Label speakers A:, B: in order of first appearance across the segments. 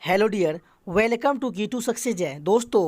A: Hello dear, welcome to की to success है। दोस्तों,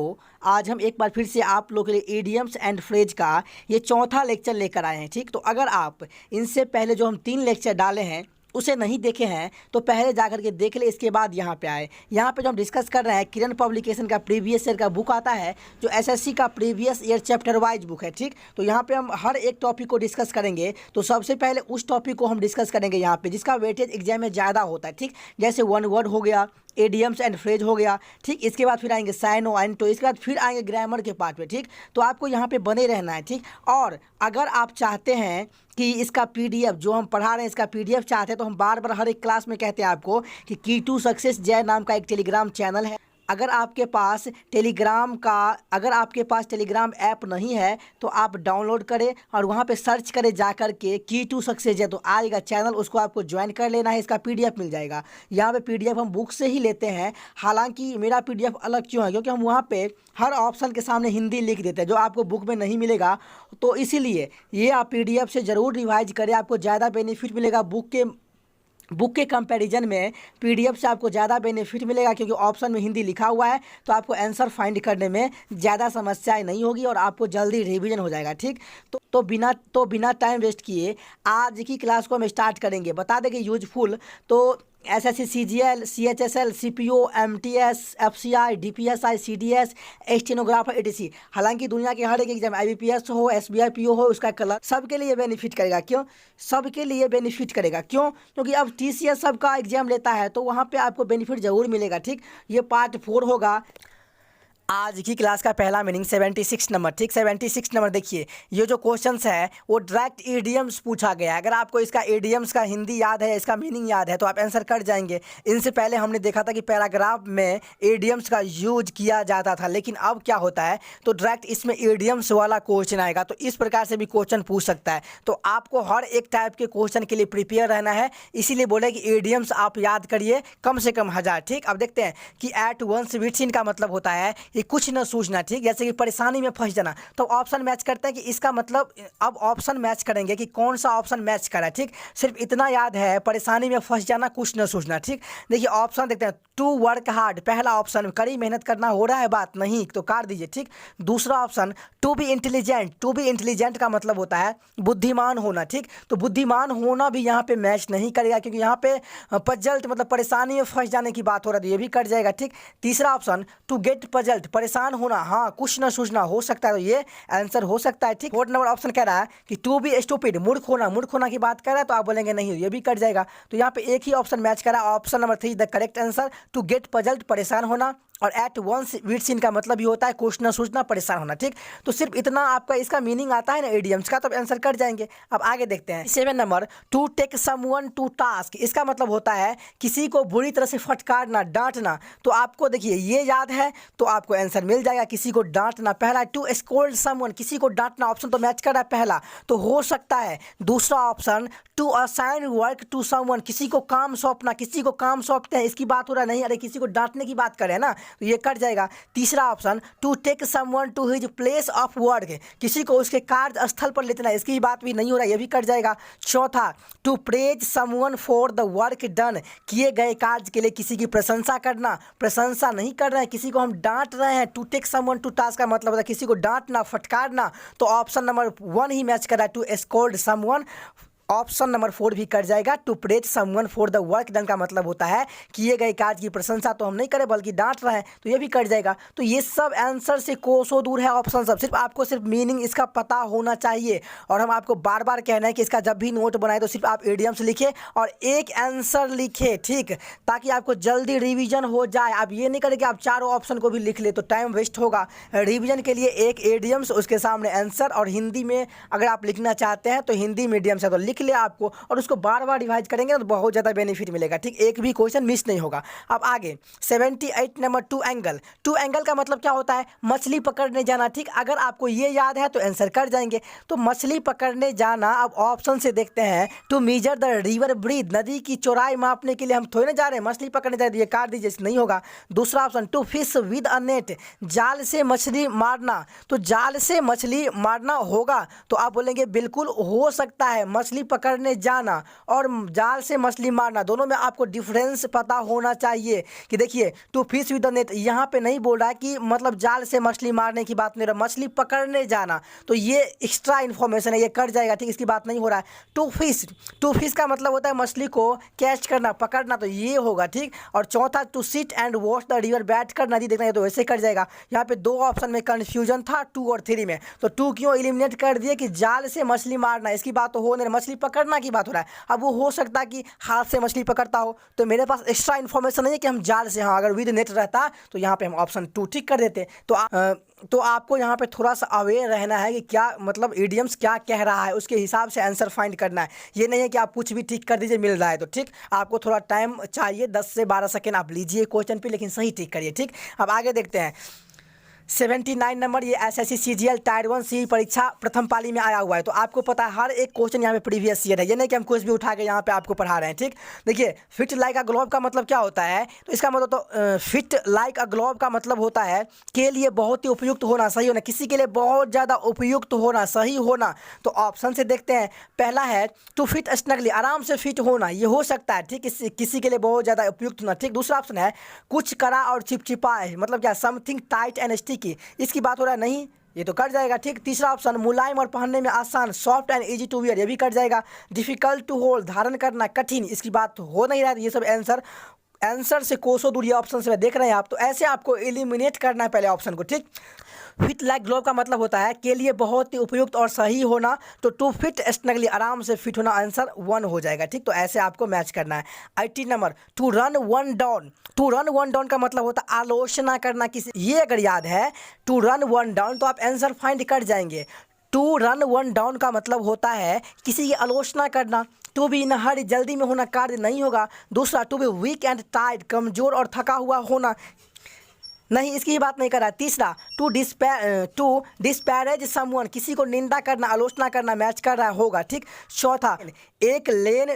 A: आज हम एक बार फिर से आप लोगों के लिए इडियम्स एंड फ्रेज का ये चौथा लेक्चर लेकर आए हैं। ठीक, तो अगर आप इनसे पहले जो हम 3 लेक्चर डाले हैं उसे नहीं देखे हैं तो पहले जाकर के देख ले, इसके बाद यहाँ पे आए। यहाँ पे जो हम डिस्कस कर रहे हैं किरण पब्लिकेशन का प्रीवियस ईयर का बुक आता है, जो एसएससी का previous year chapter wise book है। ठीक, तो यहाँ पे हम हर एक टॉपिक को डिस्कस करेंगे। तो सबसे पहले उस टॉपिक को हम डिस्कस करेंगे यहाँ पे जिसका वेटेज एग्जाम में ज़्यादा होता है। ठीक, जैसे वन वर्ड हो गया, एडियम्स एंड फ्रेज हो गया। ठीक, इसके बाद फिर आएंगे साइनो एंड, तो इसके बाद फिर आएंगे ग्रामर के पार्ट पे। ठीक, तो आपको यहाँ पे बने रहना है। ठीक, और अगर आप चाहते हैं कि इसका पीडीएफ जो हम पढ़ा रहे हैं इसका पीडीएफ चाहते हैं, तो हम बार बार हर एक क्लास में कहते हैं आपको कि की टू सक्सेस जय नाम का एक टेलीग्राम चैनल है। अगर आपके पास टेलीग्राम ऐप नहीं है तो आप डाउनलोड करें और वहाँ पे सर्च करें जाकर के की टू सक्सेस है, तो आएगा चैनल, उसको आपको ज्वाइन कर लेना है। इसका पीडीएफ मिल जाएगा। यहाँ पे पीडीएफ हम बुक से ही लेते हैं। हालांकि मेरा पीडीएफ अलग क्यों है, क्योंकि हम वहाँ पे हर ऑप्शन के सामने हिंदी लिख देते हैं जो आपको बुक में नहीं मिलेगा। तो इसीलिए ये आप पीडीएफ से ज़रूर रिवाइज करें, आपको ज़्यादा बेनिफिट मिलेगा। बुक के कंपैरिजन में पीडीएफ से आपको ज़्यादा बेनिफिट मिलेगा, क्योंकि ऑप्शन में हिंदी लिखा हुआ है, तो आपको आंसर फाइंड करने में ज़्यादा समस्याएं नहीं होगी और आपको जल्दी रिवीजन हो जाएगा। ठीक, तो बिना टाइम वेस्ट किए आज की क्लास को हम स्टार्ट करेंगे। बता दें कि यूजफुल तो SSC, CGL, CHSL, CPO, MTS, FCI, DPSI, CDS, stenographer, ATC. हालांकि दुनिया के हर एक एग्जाम आईबीपीएस हो, एसबीआई पीओ हो, उसका कलर सबके लिए बेनिफिट करेगा। क्यों सबके लिए बेनिफिट करेगा? क्योंकि अब टीसीएस सबका एग्जाम लेता है, तो वहाँ पे आपको बेनिफिट ज़रूर मिलेगा। ठीक, ये पार्ट 4 होगा आज की क्लास का। पहला मीनिंग 76 नंबर। ठीक, 76 नंबर देखिए, ये जो क्वेश्चंस है वो डायरेक्ट इडियम्स पूछा गया है। अगर आपको इसका इडियम्स का हिंदी याद है, इसका मीनिंग याद है, तो आप आंसर कर जाएंगे। इनसे पहले हमने देखा था कि पैराग्राफ में इडियम्स का यूज किया जाता था, लेकिन अब क्या होता है, तो डायरेक्ट इसमें इडियम्स वाला क्वेश्चन आएगा। तो इस प्रकार से भी क्वेश्चन पूछ सकता है। तो आपको हर एक टाइप के क्वेश्चन के लिए प्रिपेयर रहना है, इसीलिए बोले कि इडियम्स आप याद करिए कम से कम 1000। ठीक, अब देखते हैं कि एट वंस विथ इन का मतलब होता है ये कुछ न सूझना। ठीक, जैसे कि परेशानी में फंस जाना, तो ऑप्शन मैच करते हैं कि इसका मतलब, अब ऑप्शन मैच करेंगे कि कौन सा ऑप्शन मैच करा है। ठीक, सिर्फ इतना याद है, परेशानी में फंस जाना, कुछ न सूझना। ठीक, देखिए ऑप्शन देखते हैं। टू वर्क हार्ड, पहला ऑप्शन कड़ी मेहनत करना, हो रहा है बात नहीं तो काट दीजिए। ठीक, दूसरा option to be intelligent, to be intelligent का मतलब होता है बुद्धिमान होना। ठीक, तो बुद्धिमान होना भी यहाँ पे मैच नहीं करेगा, क्योंकि यहाँ पे पजल्ट मतलब परेशानी में फंस जाने की बात हो रही है, ये भी कट जाएगा। ठीक, तीसरा ऑप्शन टू गेट पजल्ट, परेशान होना, हाँ कुछ न सूझना हो सकता है, तो ये आंसर हो सकता है। ठीक, 4 नंबर ऑप्शन कह रहा है कि टू बी स्टूपिड, मूर्ख होना की बात कर रहा है, तो आप बोलेंगे नहीं, ये भी कट जाएगा। तो यहाँ पे एक ही ऑप्शन मैच करा, option number 3 the correct answer. To get puzzled, परेशान होना, और एट वंस विथ इन का मतलब ये होता है कुछ न सूझना, परेशान होना। ठीक, तो सिर्फ इतना आपका इसका मीनिंग आता है ना इडियम्स का, तो आंसर कर जाएंगे। अब आगे देखते हैं 7 नंबर, to take someone to task, इसका मतलब होता है किसी को बुरी तरह से फटकारना, डांटना। तो आपको देखिए ये याद है तो आपको आंसर मिल जाएगा, किसी को डांटना। पहला टू स्कोल्ड समवन, किसी को डांटना, ऑप्शन तो मैच कर रहा है पहला, तो हो सकता है। दूसरा option to assign work to someone, किसी को काम सौंपना, किसी को काम सौंपते हैं, इसकी बात हो रहा नहीं, अरे किसी को डांटने की बात करें ना, तो ये कट जाएगा। तीसरा option to take someone to his place of work, किसी को उसके कार्य स्थल पर लेना, इसकी बात भी नहीं हो रहा, ये भी कट जाएगा। चौथा to praise someone for the work done, किए गए कार्य के लिए किसी की प्रशंसा करना, प्रशंसा नहीं कर रहे हैं, किसी को हम डांट रहे हैं। To take someone to task का मतलब होता है किसी को डांटना, फटकारना, तो ऑप्शन नंबर 1 ही मैच कर रहा है, to scold someone. Option number 4 भी कट जाएगा। To praise someone for the work done का मतलब होता है किए गए कार्य की प्रशंसा तो हम नहीं करें बल्कि डांट रहे हैं, तो ये भी कट जाएगा। तो ये सब आंसर से कोसों दूर है ऑप्शन सब, सिर्फ आपको सिर्फ मीनिंग इसका पता होना चाहिए। और हम आपको बार बार कहना है कि इसका जब भी नोट बनाए तो सिर्फ आप इडियम्स लिखे और एक आंसर लिखे। ठीक, ताकि आपको जल्दी रिविजन हो जाए। आप ये नहीं करें कि आप चारों ऑप्शन को भी लिख ले, तो टाइम वेस्ट होगा। रिविजन के लिए एक इडियम्स, उसके सामने आंसर, और हिंदी में अगर आप लिखना चाहते हैं तो हिंदी मीडियम से तो लिख ले आपको, और उसको बार बार रिवाइज करेंगे ना तो बहुत ज़्यादा बेनिफिट मिलेगा। ठीक, एक भी क्वेश्चन मिस नहीं होगा। अब आगे 78 number, to angle. To angle का मतलब क्या होता है, मछली पकड़ने जाना। ठीक, अगर आपको ये याद है तो आंसर कर जाएंगे। तो मछली पकड़ने जाना, अब ऑप्शन से देखते हैं। To measure the river breadth, नदी की चौड़ाई मापने के लिए हम थोड़ी ना जा रहे हैं, मछली पकड़ने जा रहे हैं, ये काट दीजिए, नहीं होगा। दूसरा option to fish with a net, जाल से मछली मारना, तो जाल से मछली मारना होगा, तो आप बोलेंगे बिल्कुल हो सकता है, मछली पकड़ने जाना और जाल से मछली मारना, दोनों में आपको डिफरेंस पता होना चाहिए। कि देखिए to fish with the net, यहाँ पे नहीं बोल रहा है कि मतलब जाल से मछली मारने की बात नहीं रहा, मछली पकड़ने जाना, तो ये एक्स्ट्रा इन्फॉर्मेशन है, ये कट जाएगा, ठीक, इसकी बात नहीं हो रहा है। टू फिश का मतलब होता है मछली को कैच करना, पकड़ना, तो ये होगा, ठीक। और चौथा to sit and watch the river, बैठ कर नदी देखना, ये तो वैसे कट जाएगा। यहाँ पे दो ऑप्शन में कन्फ्यूजन था 2 और 3 में, तो 2 क्यों एलिमिनेट कर दिए कि जाल से मछली मारना, इसकी बात तो हो नहीं, मछली पकड़ना की बात हो रहा है। अब वो हो सकता है कि हाथ से मछली पकड़ता हो, तो मेरे पास एक्स्ट्रा इन्फॉर्मेशन नहीं है कि हम जाल से, हाँ अगर विद नेट रहता तो यहाँ पे हम ऑप्शन 2 ठीक कर देते। तो आपको यहाँ पे थोड़ा सा अवेयर रहना है कि क्या मतलब इडियम्स क्या कह रहा है, उसके हिसाब से आंसर फाइंड करना है। ये नहीं है कि आप कुछ भी ठीक कर दीजिए मिल रहा है तो, ठीक। आपको थोड़ा टाइम चाहिए, 10 से 12 सेकेंड आप लीजिए क्वेश्चन पे, लेकिन सही ठीक करिए, ठीक। अब आगे देखते हैं 79 नंबर, ये एसएससी सीजीएल टायर 1 सी परीक्षा प्रथम पाली में आया हुआ है। तो आपको पता है हर एक क्वेश्चन यहाँ पे प्रीवियस ईयर है, ये नहीं कि हम कुछ भी उठा के यहाँ पे आपको पढ़ा रहे हैं, ठीक। देखिए फिट लाइक अ ग्लोब का मतलब क्या होता है, तो इसका मतलब तो फिट लाइक अ ग्लोब का मतलब होता है के लिए बहुत ही उपयुक्त होना, सही होना, किसी के लिए बहुत ज़्यादा उपयुक्त होना, सही होना। तो ऑप्शन से देखते हैं, पहला है टू फिट स्नगली, आराम से फिट होना, ये हो सकता है, ठीक, किसी के लिए बहुत ज़्यादा उपयुक्त होना, ठीक। दूसरा ऑप्शन है कुछ कड़ा और चिपचिपा है, मतलब क्या समथिंग टाइट एंड स्टिकी, इसकी बात हो रहा है, नहीं, ये तो कट जाएगा, ठीक। तीसरा ऑप्शन मुलायम और पहनने में आसान, soft and easy to wear, ये भी कट जाएगा। डिफिकल्ट टू होल्ड, धारण करना कठिन, इसकी बात हो नहीं रहा है। ये सब आंसर से कोसों दूर, ये ऑप्शन से देख रहे हैं आप, तो ऐसे आपको एलिमिनेट करना है पहले ऑप्शन को, ठीक। फिट लाइक ग्लोब का मतलब होता है के लिए बहुत ही उपयुक्त और सही होना, तो टू फिट स्नगली, आराम से फिट होना, आंसर 1 हो जाएगा, ठीक। तो ऐसे आपको मैच करना है। 80 number, to run one down का मतलब होता है आलोचना करना किसी, ये अगर याद है टू रन वन डाउन तो आप आंसर फाइंड कर जाएंगे। टू रन वन डाउन का मतलब होता है किसी की आलोचना करना, टू बी इन हरी, जल्दी में होना, कार्य नहीं होगा। दूसरा to be weak and tired, कमजोर और थका हुआ होना, नहीं, इसकी ही बात नहीं कर रहा। तीसरा टू डिस्पैरेज समवन, किसी को निंदा करना, आलोचना करना, मैच कर रहा होगा, ठीक। चौथा एक लेन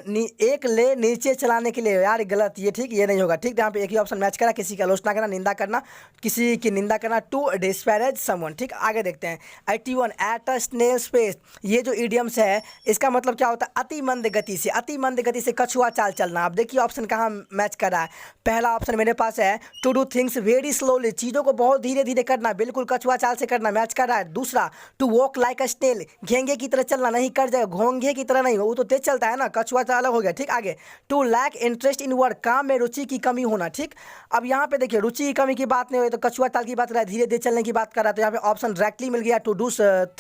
A: नीचे चलाने के लिए, यार गलत, ये ठीक, ये नहीं होगा, ठीक। यहाँ पे एक ही ऑप्शन मैच करा, किसी की आलोचना करना, निंदा करना, किसी की निंदा करना, टू डिस्पैरेज समवन, ठीक। आगे देखते हैं 81 एट अ स्नेल स्पेस, ये जो इडियम्स है इसका मतलब क्या होता है अति मंद गति से कछुआ चाल चलना। आप देखिए ऑप्शन कहाँ मैच कर रहा है। पहला ऑप्शन मेरे पास है to do things very slowly, चीज़ों को बहुत धीरे धीरे करना, बिल्कुल कछुआ चाल से करना, मैच कर रहा है। दूसरा to walk like a snail, घेंगे की तरह चलना, नहीं, कर जाएगा, घोंघे की तरह नहीं, वो तो तेज चलता है ना, कछुआ चाल अलग हो गया, ठीक। आगे to lack interest in work, काम में रुचि की कमी होना, ठीक। अब यहाँ पे देखिए रुचि की कमी की बात नहीं हुई, तो कछुआ चाल की बात कर रहा है, धीरे धीरे चलने की बात कर रहा है, तो यहाँ पे ऑप्शन डायरेक्टली मिल गया, to do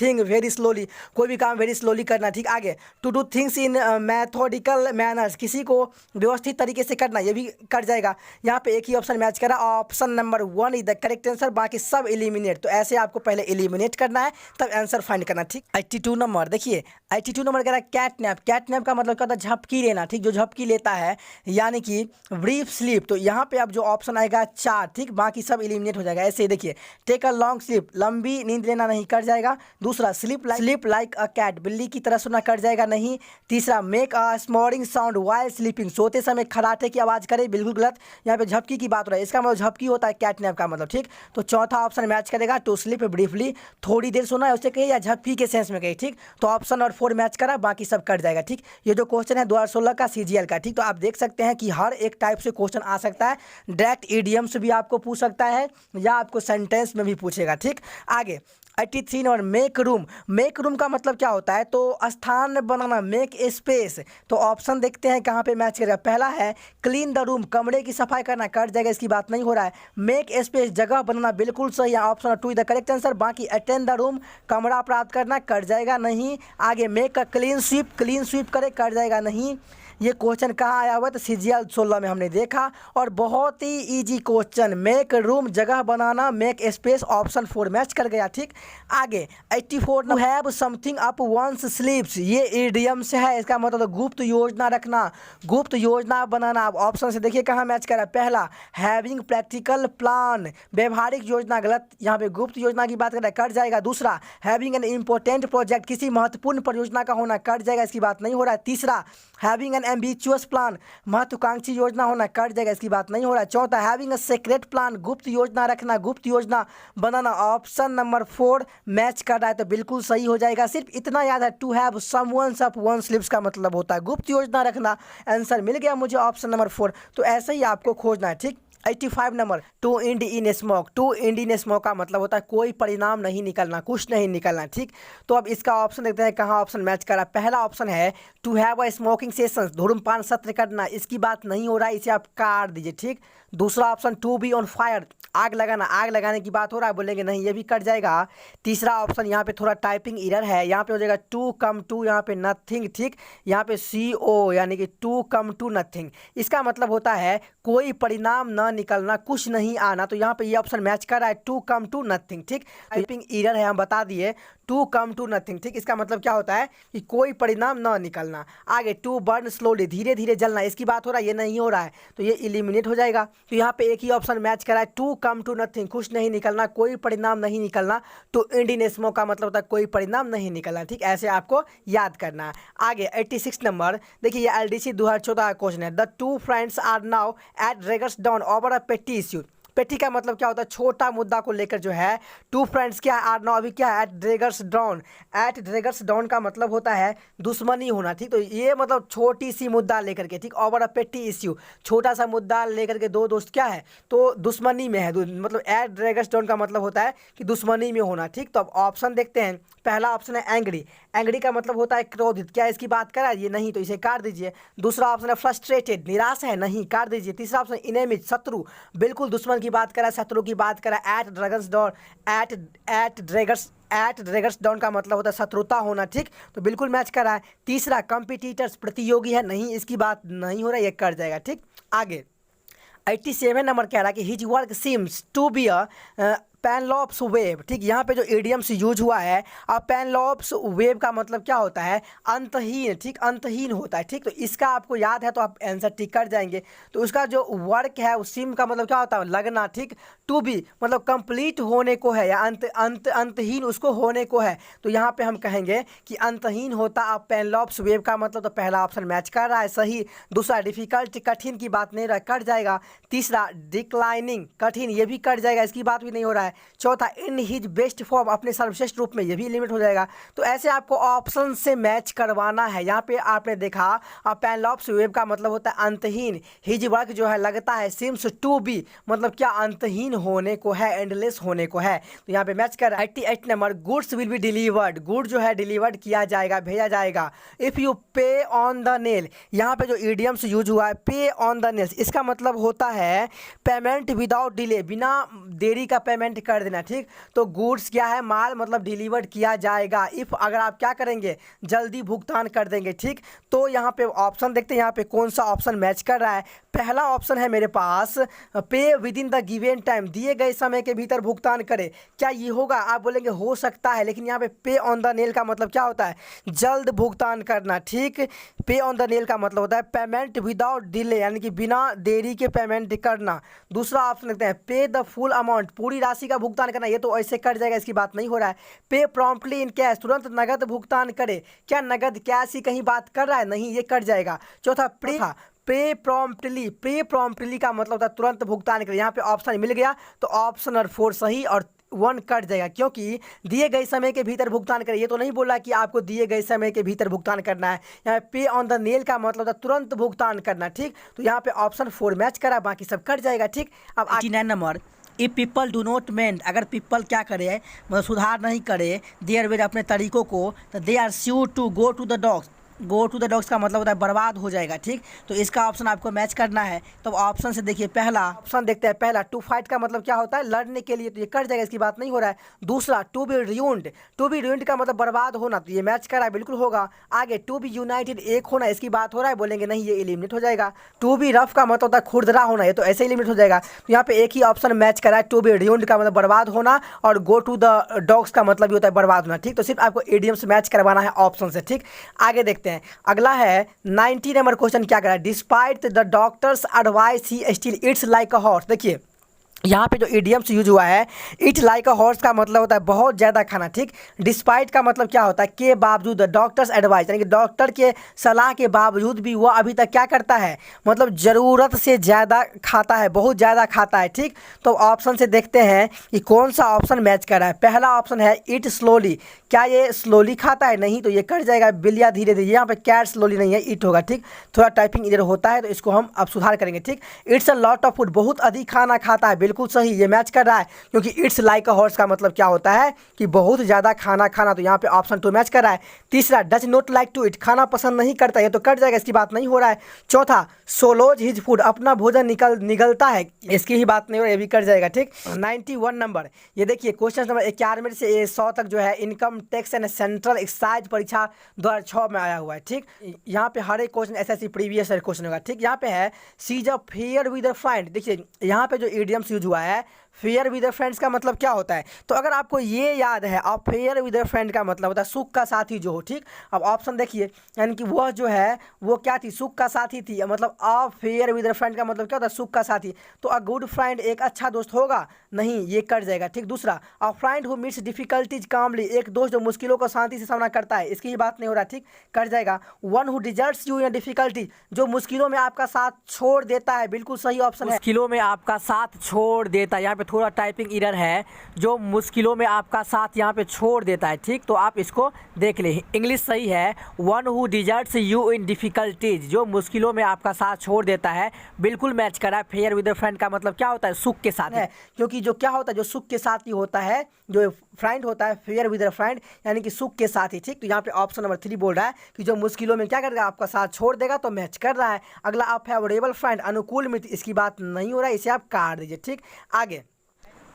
A: thing very slowly, कोई भी काम वेरी स्लोली करना, ठीक। आगे to do things in methodical manners, किसी को व्यवस्थित तरीके से करना, ये भी कर जाएगा। यहाँ पे एक ही ऑप्शन मैच करा, option number 1 is the correct answer, बाकी सब एलिमिनेट। तो ऐसे आपको पहले एलिमिनेट करना है तब आंसर फाइंड करना, ठीक। 82 नंबर देखिए, 82 नंबर कह रहा है कैटनैप का मतलब क्या होता है झपकी लेना, ठीक, जो झपकी लेता है यानी कि ब्रीफ स्लीप। तो यहाँ पे अब जो ऑप्शन आएगा 4, ठीक, बाकी सब एलिमिनेट हो जाएगा। ऐसे ही देखिए टेक अ लॉन्ग स्लीप, लंबी नींद लेना, नहीं, कर जाएगा। दूसरा स्लीप लाइक अ कैट, बिल्ली की तरह सोना, कर जाएगा, नहीं। तीसरा make a snoring sound while sleeping, सोते समय खराटे की आवाज़ करे, बिल्कुल गलत, यहाँ पे झपकी की बात हो रहा है, इसका मतलब झपकी होता है कैटनैप का मतलब, ठीक। तो चौथा ऑप्शन मैच करेगा टू स्लीप ब्रीफली, थोड़ी देर सोना है उसे कहिए, या झपकी के सेंस में कहिए, ठीक। तो ऑप्शन और 4 मैच करा, बाकी सब कट जाएगा, ठीक। ये जो क्वेश्चन है 2016 का सीजीएल का, ठीक। तो आप देख सकते हैं कि हर एक टाइप से क्वेश्चन आ सकता है, डायरेक्ट इडियम्स भी आपको पूछ सकता है या आपको सेंटेंस में भी पूछेगा, ठीक। आगे 83 और मेक रूम का मतलब क्या होता है, तो स्थान बनाना, मेक स्पेस। तो ऑप्शन देखते हैं कहाँ पे मैच करेगा। पहला है क्लीन द रूम, कमरे की सफाई करना, कट जाएगा, इसकी बात नहीं हो रहा है। मेक स्पेस, जगह बनाना, बिल्कुल सही है, ऑप्शन 2 द करेक्ट आंसर। बाकी अटेंड द रूम, कमरा प्राप्त करना, कट जाएगा, नहीं। आगे मेक अ क्लीन स्वीप करे, कट जाएगा, नहीं। ये क्वेश्चन कहाँ आया हुआ है, तो सीजीएल 16 में हमने देखा, और बहुत ही इजी क्वेश्चन, मेक रूम, जगह बनाना, मेक स्पेस, ऑप्शन 4 मैच कर गया, ठीक। आगे 84 to have something up one's sleeves, ये इडियम से है, इसका मतलब गुप्त योजना रखना, गुप्त योजना बनाना। आप ऑप्शन से देखिए कहाँ मैच कर रहा है। पहला हैविंग प्रैक्टिकल प्लान, व्यवहारिक योजना, गलत, यहाँ पे गुप्त योजना की बात कर रहा है, कट जाएगा। दूसरा हैविंग एन इम्पोर्टेंट प्रोजेक्ट, किसी महत्वपूर्ण परियोजना का होना, कट जाएगा, इसकी बात नहीं हो रहा है। तीसरा हैविंग एन एम्बिचुअस प्लान, महत्वाकांक्षी योजना होना, कट जाएगा, इसकी बात नहीं हो रहा है। चौथा हैविंग अ सीक्रेट प्लान, गुप्त योजना रखना, गुप्त योजना बनाना, ऑप्शन नंबर 4 मैच कर रहा है तो बिल्कुल सही हो जाएगा। सिर्फ इतना याद है, to have someone's off one slips का मतलब होता है गुप्त योजना रखना। आंसर मिल गया मुझे ऑप्शन नंबर 4। तो ऐसे ही आपको खोजना है, ठीक। 85 number, to end in smoke, to end in smoke का मतलब होता है कोई परिणाम नहीं निकलना, कुछ नहीं निकलना, ठीक। तो अब इसका ऑप्शन देखते हैं कहाँ ऑप्शन मैच कर रहा है। पहला ऑप्शन है to have a smoking session, धूम्रपान सत्र करना, इसकी बात नहीं हो रहा है, इसे आप काट दीजिए, ठीक। दूसरा option to be on fire, आग लगाना, आग लगाने की बात हो रहा है, बोलेंगे नहीं, ये भी कट जाएगा। तीसरा ऑप्शन यहाँ पे थोड़ा टाइपिंग एरर है, यहाँ पे हो जाएगा टू कम टू, यहाँ पे नथिंग, ठीक। यहाँ पे CO यानी कि टू कम टू नथिंग, इसका मतलब होता है कोई परिणाम न निकलना, कुछ नहीं आना। तो यहाँ पे ये ऑप्शन मैच कर रहा है, टू कम टू नथिंग, ठीक। टाइपिंग एरर है, हम बता दिए, टू कम टू नथिंग, ठीक। इसका मतलब क्या होता है कि कोई परिणाम न निकलना। आगे टू बर्न स्लोली, धीरे धीरे जलना, इसकी बात हो रहा है, ये नहीं हो रहा है, तो ये इलिमिनेट हो जाएगा। तो यहाँ पे एक ही ऑप्शन मैच करा है, टू कम टू नथिंग, कुछ नहीं निकलना, कोई परिणाम नहीं निकलना। तो इंडिनेस्मो का मतलब होता है कोई परिणाम नहीं निकलना, ठीक। ऐसे आपको याद करना है। आगे 86 नंबर, देखिए ये LDC 2014 का क्वेश्चन है। The two friends are now at dragons drawn over a petty issue. पेटी का मतलब क्या होता है, छोटा मुद्दा को लेकर जो है टू फ्रेंड्स क्या है, आर नाउ अभी क्या है, eight dragons down. Eight dragons down का मतलब होता है दुश्मनी होना, ठीक। तो ये मतलब छोटी सी मुद्दा लेकर के, ठीक, ओवर अ पेटी इश्यू, छोटा सा मुद्दा लेकर के दो दोस्त क्या है तो दुश्मनी में है, मतलब एट ड्रैगन्स डाउन का मतलब होता है कि दुश्मनी में होना, ठीक। तो अब ऑप्शन देखते हैं। पहला ऑप्शन है एंग्री, एंग्री का मतलब होता है क्रोधित, क्या इसकी बात करा, ये नहीं, तो इसे काट दीजिए। दूसरा ऑप्शन है फ्रस्ट्रेटेड, निराश है, नहीं, काट दीजिए। तीसरा ऑप्शन इनेमिज, शत्रु, बिल्कुल दुश्मन की बात करा, शत्रु की बात करा। Eight dragons down, eight dragons down का मतलब होता है शत्रुता होना, ठीक। तो बिल्कुल मैच कर रहा है। तीसरा कॉम्पिटिटर्स, प्रतियोगी है, नहीं, इसकी बात नहीं हो रहा है, ये कर जाएगा, ठीक। आगे 87 नंबर कह रहा है कि his work seems to be a Penelope's web, ठीक। यहाँ पे जो इडियम्स यूज हुआ है, अब पेनलॉप्स वेव का मतलब क्या होता है, अंतहीन, ठीक, अंतहीन होता है, ठीक। तो इसका आपको याद है तो आप आंसर टिक कर जाएंगे। तो उसका जो वर्क है उस सिम का मतलब क्या होता है, लगना, ठीक। टू बी मतलब कंप्लीट होने को है, या अंतहीन उसको होने को है। तो यहाँ पे हम कहेंगे कि अंतहीन होता अब पेनलॉप्स वेव का मतलब, तो पहला ऑप्शन मैच कर रहा है, सही। दूसरा डिफिकल्ट, कठिन की बात नहीं रहा, कट जाएगा। तीसरा डिक्लाइनिंग, कठिन, ये भी कट जाएगा, इसकी बात भी नहीं हो रहा है। चौथा इन हिज बेस्ट फॉर्म, अपने सर्वश्रेष्ठ रूप में, ये भी लिमिट हो जाएगा। तो ऐसे आपको ऑप्शन से मैच करवाना है। यहाँ पे आपने देखा पेनलॉप्स वेव का मतलब होता है अंतहीन, हिज वर्क जो है लगता है, सिम्स टू बी मतलब क्या, अंतहीन होने को है, एंडलेस होने को है। तो यहाँ पे मैच कर 88 number, goods will be delivered, good जो है डिलीवर्ड किया जाएगा, भेजा जाएगा। इफ़ यू पे ऑन द नेल, यहाँ पे जो ईडियम्स यूज हुआ है पे ऑन द नेल्स, इसका मतलब होता है पेमेंट विदाउट डिले, बिना देरी का पेमेंट कर देना, ठीक। तो गुड्स क्या है, माल, मतलब डिलीवर्ड किया जाएगा। इफ़ अगर आप क्या करेंगे, जल्दी भुगतान कर देंगे, ठीक। तो यहाँ पे ऑप्शन देखते हैं, यहाँ पे कौन सा ऑप्शन मैच कर रहा है। पहला ऑप्शन है मेरे पास पे with in the given time, दिए गए समय के भीतर भुगतान करे, क्या ये होगा, आप बोलेंगे हो सकता है, लेकिन यहाँ पे पे ऑन द नेल का मतलब क्या होता है, जल्द भुगतान करना, ठीक। पे ऑन द नेल का मतलब होता है पेमेंट विदाउट डिले, यानी कि बिना देरी के पेमेंट करना। दूसरा ऑप्शन देखते हैं पे द फुल अमाउंट, पूरी राशि का भुगतान करना, ये तो ऐसे कट जाएगा, इसकी बात नहीं हो रहा है। पे प्रॉम्प्टली इन कैश, तुरंत नगद भुगतान करे, क्या नगद कैश ही कहीं बात कर रहा है, नहीं, ये कट जाएगा। चौथा पे प्रॉम्प्टली का मतलब होता है तुरंत भुगतान करे, यहाँ पे ऑप्शन मिल गया, तो ऑप्शन और 4 सही और 1 कट जाएगा, क्योंकि दिए गए समय के भीतर भुगतान करें, ये तो नहीं बोला कि आपको दिए गए समय के भीतर भुगतान करना है। यहाँ पे ऑन द नेल का मतलब होता है तुरंत भुगतान करना, ठीक। तो यहाँ पे ऑप्शन 4 मैच करा, बाकी सब कट जाएगा, ठीक। अब 89 number, if people do not meant, अगर पीपल क्या करे, मतलब सुधार नहीं करे देयर वे, अपने तरीकों को, तो they are sure to go to the dogs, go to the dogs का मतलब होता है बर्बाद हो जाएगा, ठीक। तो इसका ऑप्शन आपको मैच करना है। तो ऑप्शन से देखिए, पहला ऑप्शन देखते हैं, पहला टू फाइट का मतलब क्या होता है, लड़ने के लिए, तो ये कट जाएगा, इसकी बात नहीं हो रहा है। दूसरा टू बी रूइंड का मतलब बर्बाद होना, तो ये मैच कर रहा है, बिल्कुल होगा। आगे टू बी यूनाइटेड, एक होना, इसकी बात हो रहा है, बोलेंगे नहीं, ये एलिमिनेट हो जाएगा। टू बी रफ का मतलब होता है खुरदरा होना, ये तो ऐसे एलिमिनेट हो जाएगा। तो यहाँ पे एक ही ऑप्शन मैच कर रहा है, टू बी रूइंड का मतलब बर्बाद होना, और गो टू द डॉग्स का मतलब भी होता है बर्बाद होना, ठीक। तो सिर्फ आपको इडियम्स मैच करवाना है ऑप्शन से, ठीक। आगे देखते हैं, अगला है 90 नंबर क्वेश्चन, क्या करा, despite the doctors advice he still it's like a horse. देखिए यहाँ पे जो इडियम्स यूज हुआ है, इट लाइक अ हॉर्स का मतलब होता है बहुत ज़्यादा खाना, ठीक। डिस्पाइट का मतलब क्या होता है, के बावजूद, डॉक्टर्स एडवाइस यानी कि डॉक्टर के सलाह के बावजूद भी वो अभी तक क्या करता है, मतलब ज़रूरत से ज़्यादा खाता है, बहुत ज़्यादा खाता है, ठीक। तो ऑप्शन से देखते हैं कि कौन सा ऑप्शन मैच कर रहा है। पहला ऑप्शन है इट स्लोली, क्या ये स्लोली खाता है, नहीं, तो ये कट जाएगा बिल्लियाँ धीरे धीरे, यहाँ पे कैट स्लोली नहीं है, इट होगा, ठीक। थोड़ा टाइपिंग इधर होता है तो इसको हम अब सुधार करेंगे, ठीक। It's a lot of food, बहुत अधिक खाना खाता है, बिल्कुल सही, ये मैच कर रहा है, क्योंकि इट्स लाइक अ हॉर्स का मतलब क्या होता है कि बहुत ज़्यादा खाना खाना, तो यहाँ पे ऑप्शन 2 मैच कर रहा है। तीसरा does not like to eat, खाना पसंद नहीं करता, ये तो कट जाएगा, इसकी बात नहीं हो रहा है। चौथा सोलोज हिज फूड, अपना भोजन निगलता है, इसकी ही बात नहीं हो रही, ये भी कट जाएगा, ठीक। 91 नंबर, ये देखिए क्वेश्चन नंबर 91 से 100 तक जो है income tax and central excise परीक्षा 2006 में आया हुआ है, ठीक। यहाँ पे हर एक क्वेश्चन एसएससी प्रीवियस क्वेश्चन होगा, ठीक। यहाँ पे है sees a fair with a friend, देखिए यहाँ पे जो इडियम्स यूज हुआ है, फेयर विद अ फ्रेंड्स का मतलब क्या होता है, तो अगर आपको ये याद है, अब फेयर विद अ फ्रेंड का मतलब होता है सुख का साथी जो हो, ठीक। अब ऑप्शन देखिए, यानी कि वह जो है वो क्या थी, सुख का साथी थी, मतलब a fair with a friend का मतलब क्या होता है, सुख का साथी, तो अ गुड फ्रेंड एक अच्छा दोस्त होगा, नहीं, ये कट जाएगा, ठीक। दूसरा a friend who meets difficulties calmly, एक दोस्त जो मुश्किलों को शांति से सामना करता है, इसकी ही बात नहीं हो रहा, ठीक, कट जाएगा। One who deserts you in difficulty, जो मुश्किलों में आपका साथ छोड़ देता है, बिल्कुल सही ऑप्शन है, मुश्किलों में आपका साथ छोड़ देता है, यहाँ पे थोड़ा टाइपिंग एरर है, जो मुश्किलों में आपका साथ यहाँ पे छोड़ देता है, ठीक, तो आप इसको देख ले, इंग्लिश सही है, one who deserts you in difficulties, जो मुश्किलों में आपका साथ छोड़ देता है, बिल्कुल मैच करा है। फेयर विद अ फ्रेंड का मतलब क्या होता है, सुख के साथ है, क्योंकि जो क्या होता है, जो सुख के साथ ही होता है, जो फ्रेंड होता है फेयर विद अ फ्रेंड यानी कि सुख के साथ ही, ठीक। तो यहाँ पे ऑप्शन नंबर 3 बोल रहा है कि जो मुश्किलों में क्या करेगा, आपका साथ छोड़ देगा, तो मैच कर रहा है। अगला आप फेवरेबल फ्रेंड, अनुकूल मित्र, इसकी बात नहीं हो रहा है, इसे आप काट दीजिए, ठीक। आगे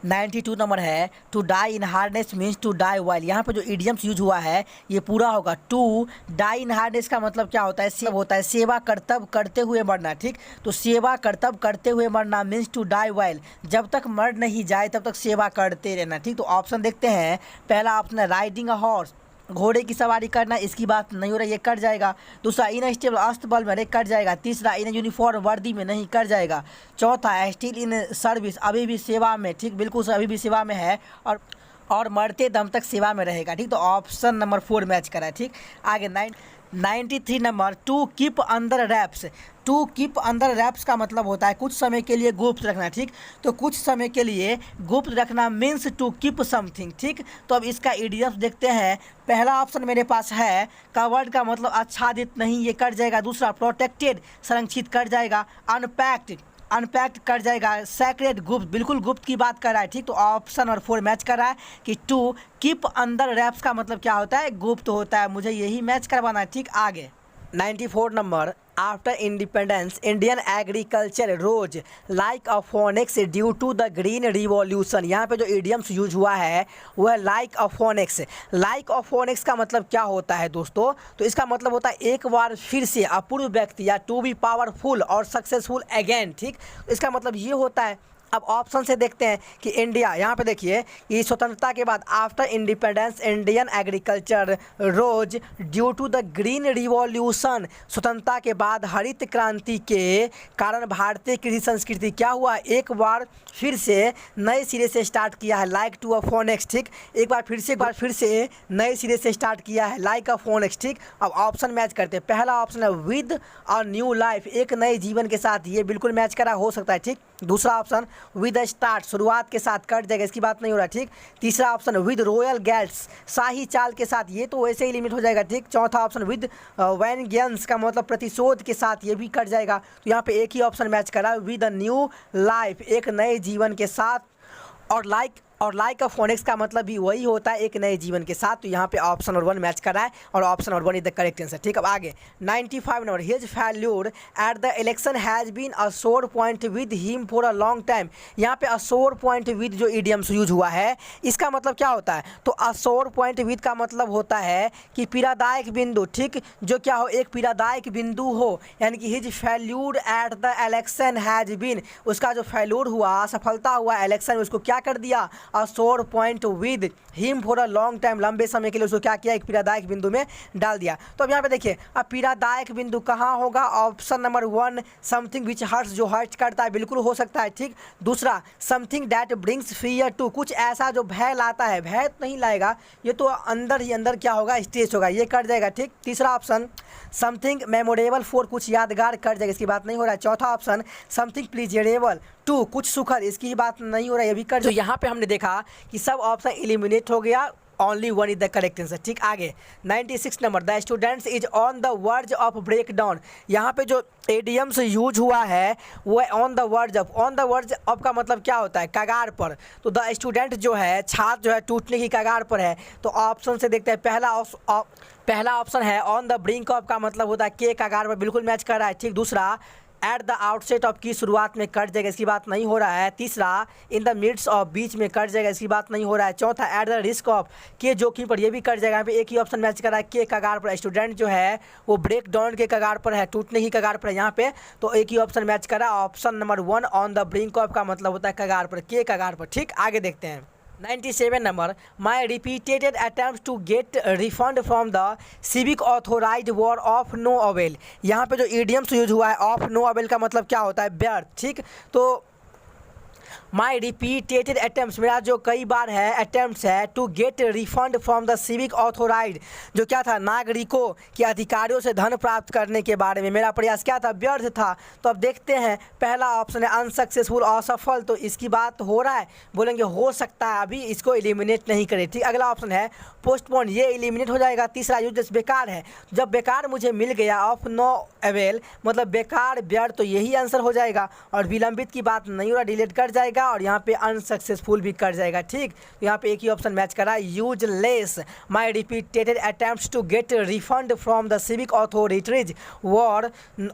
A: 92 नंबर है to die in harness means to die while, यहाँ पे जो इडियम्स यूज हुआ है ये पूरा होगा। टू डाई इन हार्डनेस का मतलब क्या होता है, होता है सेवा कर्तव्य करते हुए मरना, ठीक। तो सेवा कर्तव्य करते हुए मरना मीन्स टू डाई वाइल, जब तक मर नहीं जाए तब तक सेवा करते रहना, ठीक। तो ऑप्शन देखते हैं, पहला ऑप्शन है राइडिंग अ हॉर्स, घोड़े की सवारी करना, इसकी बात नहीं हो रही, ये कट जाएगा। दूसरा इन स्टेबल अस्तबल में, कट जाएगा। तीसरा इन यूनिफॉर्म वर्दी में, नहीं, कट जाएगा। चौथा स्टिल इन सर्विस, अभी भी सेवा में, ठीक, बिल्कुल अभी भी सेवा में है, और मरते दम तक सेवा में रहेगा, ठीक। तो ऑप्शन नंबर 4 मैच करा है, ठीक। आगे 93 number to keep under wraps, to keep under wraps का मतलब होता है कुछ समय के लिए गुप्त रखना, ठीक। तो कुछ समय के लिए गुप्त रखना मीन्स टू कीप समथिंग, ठीक। तो अब इसका इडियम्स देखते हैं। पहला ऑप्शन मेरे पास है कवर्ड का मतलब आच्छादित, नहीं, ये कट जाएगा। दूसरा प्रोटेक्टेड, संरक्षित, कट जाएगा। अनपैक्ड कट जाएगा। सैक्रेड, गुप्त, बिल्कुल गुप्त की बात कर रहा है, ठीक। तो ऑप्शन और 4 मैच कर रहा है कि टू कीप अंडर रैप्स का मतलब क्या होता है, गुप्त होता है, मुझे यही मैच करवाना है, ठीक। आगे 94 number after independence Indian agriculture rose like a phoenix due to the green revolution, यहाँ पे जो इडियम्स यूज हुआ है वो है like a phoenix. Like a phoenix का मतलब क्या होता है दोस्तों, तो इसका मतलब होता है एक बार फिर से, अपूर्व व्यक्ति, या टू बी पावरफुल और सक्सेसफुल अगेन, ठीक। इसका मतलब ये होता है। अब ऑप्शन से देखते हैं कि इंडिया, यहाँ पे देखिए ये स्वतंत्रता के बाद after independence Indian agriculture rose due to the green revolution, स्वतंत्रता के बाद हरित क्रांति के कारण भारतीय कृषि संस्कृति क्या हुआ, एक बार फिर से नए सिरे से स्टार्ट किया है, लाइक टू अ फोनेक्स, ठीक। एक बार फिर से नए सिरे से स्टार्ट किया है, लाइक अ फोनेक्स, ठीक। अब ऑप्शन मैच करते हैं। पहला ऑप्शन है विद अ न्यू लाइफ, एक नए जीवन के साथ, ये बिल्कुल मैच करा हो सकता है, ठीक। दूसरा ऑप्शन विद स्टार्ट, शुरुआत के साथ, कट जाएगा, इसकी बात नहीं हो रहा, ठीक। तीसरा ऑप्शन विद रॉयल गैट्स, शाही चाल के साथ, ये तो वैसे ही लिमिट हो जाएगा, ठीक। चौथा ऑप्शन विद वेंगेंस का मतलब प्रतिशोध के साथ, ये भी कट जाएगा। तो यहाँ पे एक ही ऑप्शन मैच करा, विद अ न्यू लाइफ, एक नए जीवन के साथ, और लाइक अ फोनेक्स का मतलब भी वही होता है, एक नए जीवन के साथ। तो यहाँ पे ऑप्शन नंबर 1 मैच कर रहा है और option number 1 is the correct answer, ठीक। अब आगे 95 number his failure at the election has been a sore point with him for a long time, यहाँ पे अ सोर पॉइंट विद जो इडियम्स यूज हुआ है इसका मतलब क्या होता है, तो अ सोर पॉइंट विद का मतलब होता है कि पीड़ादायक बिंदु, ठीक, जो क्या हो, एक पीड़ादायक बिंदु हो, यानी कि his failure at the election has been, उसका जो फेल्यूर हुआ, असफलता हुआ इलेक्शन में, उसको क्या कर दिया, अ sore point with him for a long time, लंबे समय के लिए उसको क्या किया, एक पीड़ादायक बिंदु में डाल दिया। तो अब यहाँ पे देखिए, अब पीड़ादायक बिंदु कहाँ होगा, option number 1 something which hurts, जो हर्ट करता है, बिल्कुल हो सकता है, ठीक। दूसरा something that brings fear to, कुछ ऐसा जो भय लाता है, भय तो नहीं लाएगा, ये तो अंदर ही अंदर क्या होगा, स्ट्रेस होगा, ये कट जाएगा, ठीक। तीसरा ऑप्शन समथिंग मेमोरेबल फॉर, कुछ यादगार कट जाएगा, इसकी बात नहीं हो रहा है। चौथा ऑप्शन समथिंग प्लीजरेबल टू, कुछ सुखद, इसकी बात नहीं हो रहा है, ये भी कट। तो यहाँ पे हमने देखा कि सब ऑप्शन एलिमिनेट हो गया, only 1 is the correct answer, ठीक। आगे 96 number, the students is on the verge of break down, यहाँ पे जो एडियम्स यूज हुआ है वो है on the verge of. On the verge of का मतलब क्या होता है, कगार पर। तो द स्टूडेंट जो है, छात्र जो है, टूटने की कगार पर है। तो ऑप्शन से देखते हैं, पहला ऑप्शन है ऑन द ब्रिंक ऑफ, का मतलब होता है के कगार पर, बिल्कुल मैच कर रहा है, ठीक। दूसरा एट द आउटसेट ऑफ, की शुरुआत में कट जाएगा, इसकी बात नहीं हो रहा है। तीसरा इन द मिड्स ऑफ, बीच में कट जाएगा, इसकी बात नहीं हो रहा है। चौथा एट द रिस्क ऑफ, के जोखिम पर, ये भी कट जाएगा। यहाँ पे एक ही ऑप्शन मैच कर रहा है, के कगार पर। स्टूडेंट जो है वो ब्रेक डाउन के कगार पर है, टूटने की कगार पर है यहाँ पे, तो एक ही ऑप्शन मैच कर रहा है, option number 1 on the brink of, का मतलब होता है कगार पर, के कगार पर, ठीक। आगे देखते हैं 97 number, my repeated attempt to get refund from the civic authorities were of no avail, यहाँ पे जो ईडियम्स यूज हुआ है ऑफ नो अवेल का मतलब क्या होता है, व्यर्थ, ठीक। तो माई रिपीटेड अटैम्प्ट्स, मेरा जो कई बार है अटैम्प्ट्स है, to get refund from the civic authorities, जो क्या था, नागरिकों के अधिकारियों से धन प्राप्त करने के बारे में मेरा प्रयास क्या था, व्यर्थ था। तो अब देखते हैं, पहला ऑप्शन है अनसक्सेसफुल, असफल, तो इसकी बात हो रहा है, बोलेंगे हो सकता है, अभी इसको एलिमिनेट नहीं करें, ठीक। अगला ऑप्शन है पोस्टपोन, ये एलिमिनेट हो जाएगा। तीसरा यूजलेस, बेकार है, जब बेकार मुझे मिल गया, ऑफ नो अवेल मतलब बेकार, व्यर्थ, तो यही आंसर हो जाएगा। और विलंबित की बात नहीं हो रहा, डिलीट कर जाएगा, और यहाँ पे अनसक्सेसफुल भी कर जाएगा, ठीक। तो यहाँ पे एक ही ऑप्शन मैच करा है, useless, my repeated attempts to get refund from the civic authorities were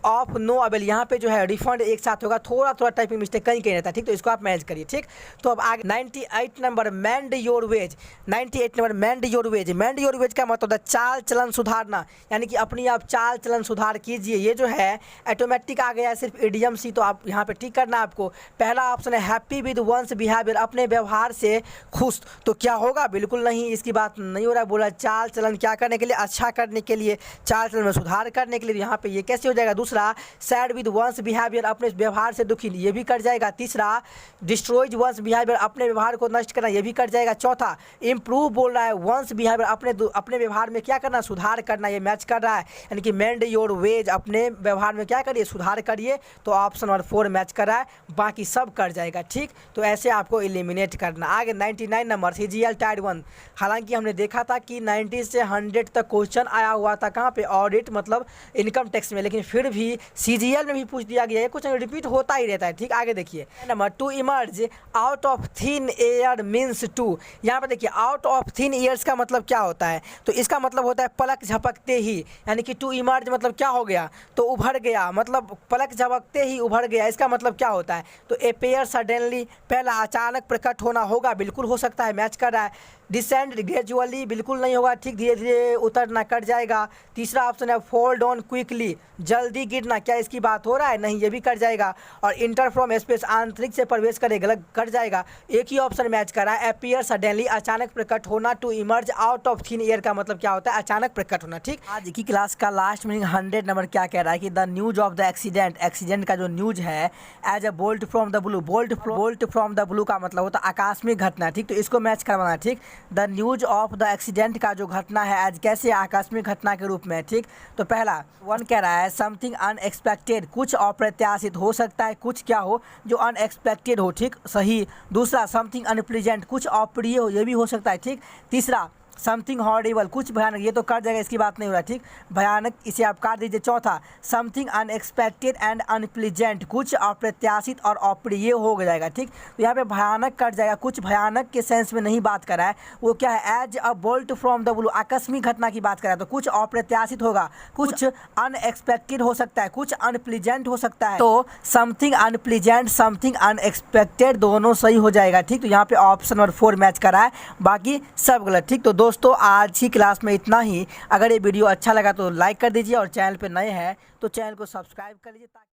A: of no avail, यहाँ पे जो है रिफंड एक साथ होगा, थोड़ा थोड़ा टाइपिंग मिस्टेक कहीं कहीं रहता है, ठीक। तो इसको आप मैच करिए, ठीक। तो अब आगे 98 number, mind your ways, 98 number, mind your ways, mind your ways का मतलब चाल चलन सुधारना, यानी कि अपनी आप चाल चलन सुधार कीजिए। ये जो है ऑटोमेटिक आ गया है, सिर्फ इडियम्स ही, तो आप यहाँ पे ठीक करना आपको। पहला ऑप्शन है हैप्पी विद वंस बिहेवियर, अपने व्यवहार से खुश, तो क्या होगा, बिल्कुल नहीं, इसकी बात नहीं हो रहा है। बोला चाल चलन क्या करने के लिए, अच्छा करने के लिए, चाल चलन में सुधार करने के लिए, यहाँ पे ये कैसे हो जाएगा। दूसरा सैड विद वंस बिहेवियर, अपने व्यवहार से दुखी, ये भी कट जाएगा। तीसरा डिस्ट्रॉयज वंस बिहेवियर, अपने व्यवहार को नष्ट करना, ये भी कट जाएगा। चौथा इम्प्रूव बोल रहा है वंस बिहेवियर, अपने व्यवहार में क्या करना, सुधार करना, ये मैच कर रहा है, यानी कि मेंड योर वेज, अपने व्यवहार में क्या करिए, सुधार करिए, तो ऑप्शन नंबर 4 मैच कर रहा है, बाकी सब कर जाएगा, ठीक। तो ऐसे आपको एलिमिनेट करना। आगे 99 नंबर, सीजीएल टाइड 1, हालांकि हमने देखा था कि 90 से 100 तक क्वेश्चन आया हुआ था, कहाँ पे, ऑडिट मतलब इनकम टैक्स में, लेकिन फिर भी सीजीएल में भी पूछ दिया गया है, कुछ रिपीट होता ही रहता है, ठीक। आगे देखिए number, to emerge out of thin air means to, यहाँ पर देखिए आउट ऑफ थिन एयर्स का मतलब क्या होता है, तो इसका मतलब होता है पलक झपकते ही, यानी कि टू इमर्ज मतलब क्या हो गया, तो उभर गया, मतलब पलक झपकते ही उभर गया, इसका मतलब क्या होता है, तो अपेयर सडनली, पहला अचानक प्रकट होना होगा, बिल्कुल हो सकता है, मैच कर रहा है। डिसेंड ग्रेजुअली, बिल्कुल नहीं होगा, ठीक, धीरे धीरे उतरना, कट जाएगा। तीसरा ऑप्शन है फॉल डाउन क्विकली, जल्दी गिरना, क्या इसकी बात हो रहा है, नहीं, ये भी कट जाएगा। और इंटर फ्रॉम स्पेस, आंतरिक से प्रवेश करे, गलत, कट जाएगा। एक ही ऑप्शन मैच करा है, अपीयर सडनली, अचानक प्रकट होना। To emerge out of thin air का मतलब क्या होता है, अचानक प्रकट होना, ठीक। आज की क्लास का लास्ट मीनिंग 100 नंबर क्या कह रहा है कि the news of the accident, accident का जो न्यूज है, as a bolt from the blue, bolt from the blue का मतलब होता है आकस्मिक घटना, ठीक। तो इसको मैच करवाना, ठीक। The news of the accident का जो घटना है आज कैसे, आकस्मिक घटना के रूप में, ठीक। तो पहला 1 कह रहा है समथिंग अनएक्सपेक्टेड, कुछ अप्रत्याशित, हो सकता है कुछ क्या हो जो अनएक्सपेक्टेड हो, ठीक, सही। दूसरा समथिंग अनप्लीजेंट, कुछ अप्रिय हो, ये भी हो सकता है, ठीक। तीसरा समथिंग हॉरिबल, कुछ भयानक, ये तो कर जाएगा, इसकी बात नहीं हो रहा, ठीक, भयानक, इसे आप काट दीजिए। चौथा समथिंग अनएक्सपेक्टेड एंड अनप्लीजेंट, कुछ अप्रत्याशित और अप्रिय हो जाएगा, ठीक। तो यहाँ पे भयानक कट जाएगा, कुछ भयानक के सेंस में नहीं बात कर रहा है, वो क्या है, as a bolt from the blue, आकस्मिक घटना की बात कर रहा है, तो कुछ अप्रत्याशित होगा, कुछ अनएक्सपेक्टेड हो सकता है, कुछ अनप्लीजेंट हो सकता है, तो समथिंग अनप्लीजेंट, समथिंग अनएक्सपेक्टेड, दोनों सही हो जाएगा, ठीक। तो यहाँ पे ऑप्शन नंबर 4 मैच कर रहा है, बाकी सब गलत, ठीक। तो दोस्तों आज की क्लास में इतना ही। अगर ये वीडियो अच्छा लगा तो लाइक कर दीजिए, और चैनल पे नए हैं तो चैनल को सब्सक्राइब कर लीजिए ताकि